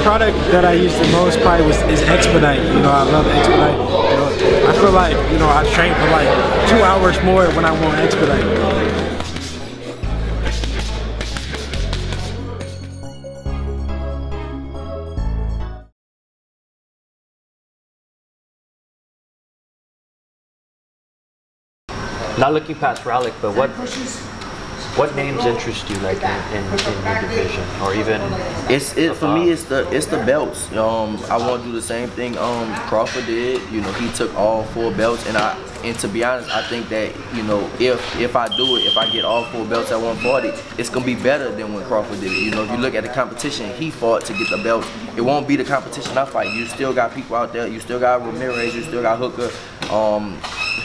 product that I use the most probably is Expedite. You know, I love Expedite. You know, I feel like, you know, I train for like 2 hours more when I'm on Expedite. Not looking past Relic, but what names interest you, like in your division, or even? For me. It's the belts. I want to do the same thing Crawford did. You know, he took all 4 belts, and to be honest, I think that, you know, if I do it, if I get all 4 belts at 140, it's gonna be better than when Crawford did it. You know, if you look at the competition he fought to get the belts, it won't be the competition I fight. You still got people out there. You still got Ramirez. You still got Hooker.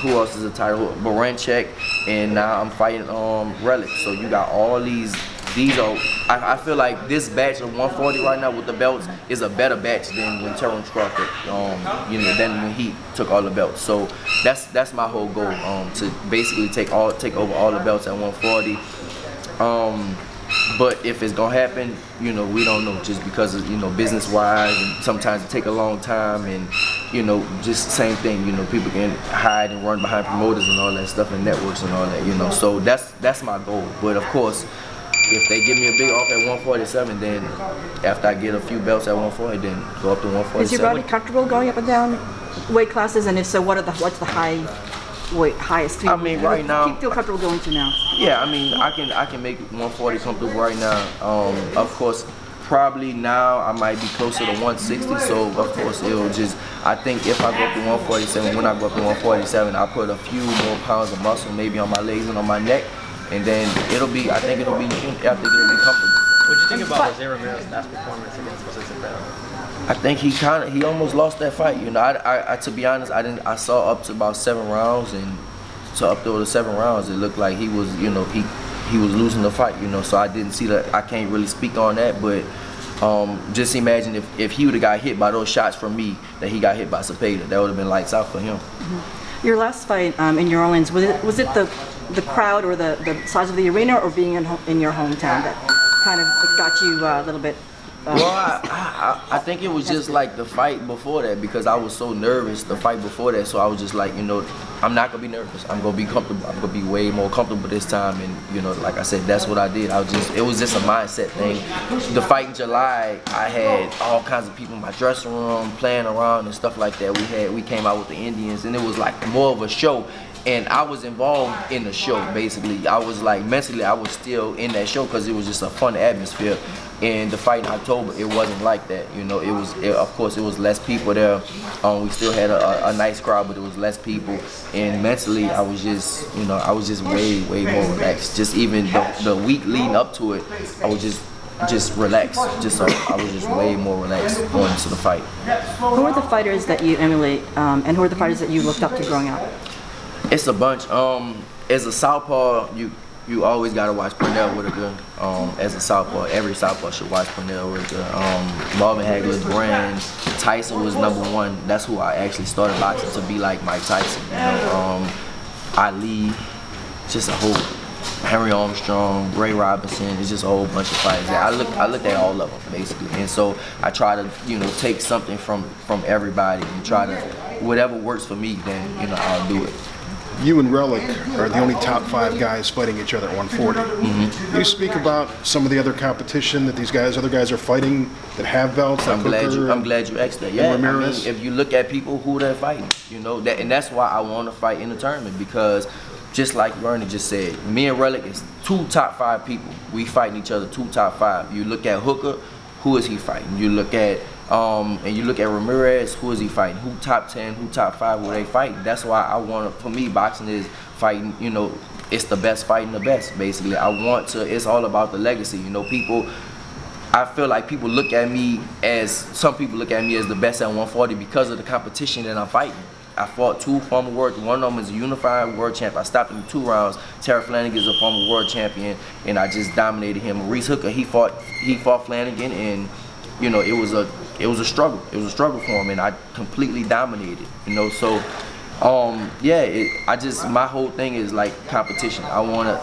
Who else is a title? Baranchek, and now I'm fighting Relic. So you got all these are, I feel like this batch of 140 right now with the belts is a better batch than when Terrence Crawford, you know, than when he took all the belts. So that's my whole goal, to basically take over all the belts at 140. But if it's gonna happen, you know, we don't know, just because of, you know, business-wise, and sometimes it take a long time, and, you know, just same thing, you know, people can hide and run behind promoters and all that stuff, and networks and all that, you know. So that's my goal. But of course, if they give me a big offer at 147, then after I get a few belts at 140, then go up to 147. Is your body comfortable going up and down weight classes? And if so, what's the highest? I mean, right now, you feel comfortable going to now? Yeah, I mean, I can make 140 comfortable right now. Of course, probably now I might be closer to 160. So of course it'll just, I think if I go up to 147, when I go up to 147, I'll put a few more pounds of muscle maybe on my legs and on my neck, and then I think it'll be comfortable. What did you think about Jose Ramirez's last performance against Jose? I think he almost lost that fight. You know, I to be honest, I saw up to about 7 rounds, and so up to the 7 rounds, it looked like he was, you know, he was losing the fight. You know, so I didn't see that. I can't really speak on that, but just imagine if he would have got hit by those shots from me that he got hit by Cepeda, that would have been lights out for him. Mm-hmm. Your last fight in New Orleans, was it the crowd or the size of the arena, or being in your hometown that kind of got you a little bit? Well, I think it was just like the fight before that, because I was so nervous the fight before that, so I was just like, you know, I'm not gonna be nervous. I'm gonna be comfortable. I'm gonna be way more comfortable this time, and you know, like I said, that's what I did. It was just a mindset thing. The fight in July, I had all kinds of people in my dressing room playing around and stuff like that. We came out with the Indians, and it was like more of a show. And I was involved in the show, basically. I was like, mentally, I was still in that show because it was just a fun atmosphere. And the fight in October, it wasn't like that. You know, of course, it was less people there. We still had a nice crowd, but it was less people. And mentally, I was just, you know, way more relaxed. Just even the week leading up to it, I was just relaxed. I was just way more relaxed going into the fight. Who are the fighters that you emulate, and who are the fighters that you looked up to growing up? It's a bunch. As a southpaw, you always gotta watch Pernell Whitaker. As a southpaw, every southpaw should watch Pernell Whitaker. Marvin Hagler's brand. Tyson was #1. That's who I actually started boxing to be like Mike Tyson. You know, Ali, just a whole Henry Armstrong, Ray Robinson. It's just a whole bunch of fighters. I looked at all of them basically, and so I try to, you know, take something from everybody and try to, whatever works for me, then, you know, I'll do it. You and Relic are the only top 5 guys fighting each other at 140. Mm-hmm. You speak about some of the other competition that other guys are fighting that have belts. I'm glad you asked that. Yeah, I mean, if you look at people who they're fighting, you know, and that's why I want to fight in the tournament, because just like Bernie just said, me and Relic is 2 top 5 people. We fighting each other, 2 top 5. You look at Hooker, who is he fighting? You look at and you look at Ramirez, who is he fighting? Who top 10, who top 5, who they fighting? That's why I want to, for me, boxing is fighting, you know, it's the best fighting the best, basically. It's all about the legacy, you know, I feel like people look at me as, some people look at me as the best at 140 because of the competition that I'm fighting. I fought 2 former world, one of them is a unified world champ. I stopped him in 2 rounds. Terry Flanagan is a former world champion, and I just dominated him. Maurice Hooker, he fought Flanagan, and you know, it was a struggle. It was a struggle for him, and I completely dominated. You know, so yeah, my whole thing is like competition. I wanna